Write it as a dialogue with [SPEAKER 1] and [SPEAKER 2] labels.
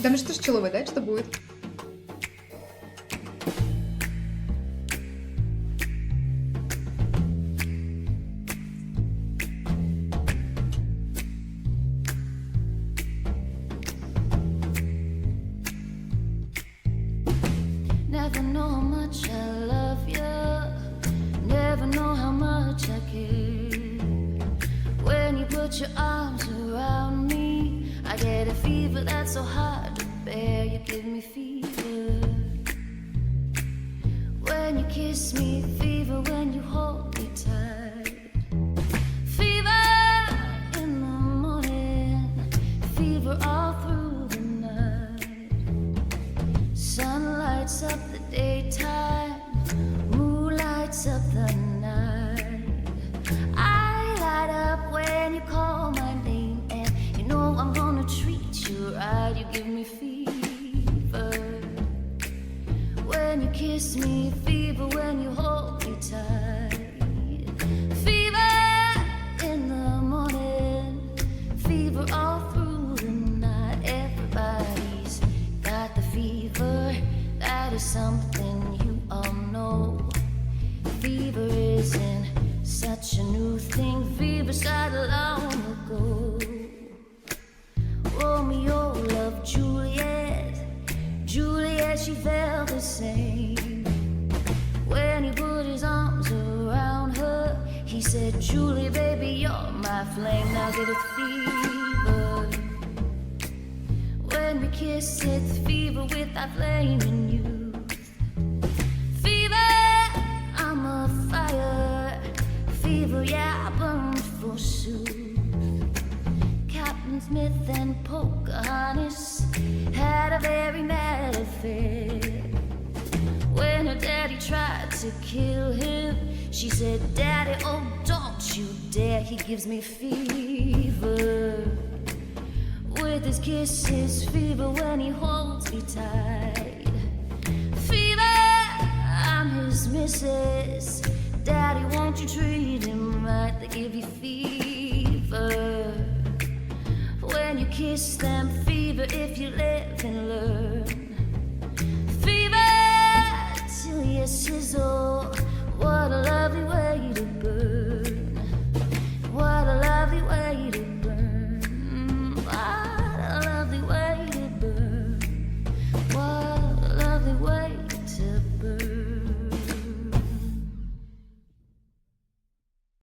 [SPEAKER 1] Да ну что ж, человек, да, что будет?
[SPEAKER 2] Never know how much I love you. Never know how much I care. When you put your arms around me, I get a fever that's so hard to bear. You give me fever. When you kiss me, fever when you hold me tight. Fever in the morning, fever all through the night. Sun lights up the daytime, moon lights up the night. I light up when you call my name, and you know I'm gonna treat you right. You give me fever when you kiss me, fever when you hold me tight. Fever in the morning, fever all through the night. Everybody's got the fever. That is something you all know. Fever isn't such a new thing. Fever started long ago. Romeo loved Juliet. Juliet, she felt the same. When he put his arms around her, he said, Julie, baby, you're my flame. Now get a fever. When we kiss, it's fever with that flame in you. Fever, I'm a fire. Fever, yeah, I burn forsooth. Captain Smith and Pocahontas had a very mad affair. When her daddy tried to kill him, she said, Daddy, oh, don't you dare. He gives me fever. With his kisses, fever when he holds me tight. Fever, I'm his missus. Daddy, won't you treat him right? They give you fever. When you kiss them, fever if you live and learn. Fever till you sizzle. What a lovely way to burn.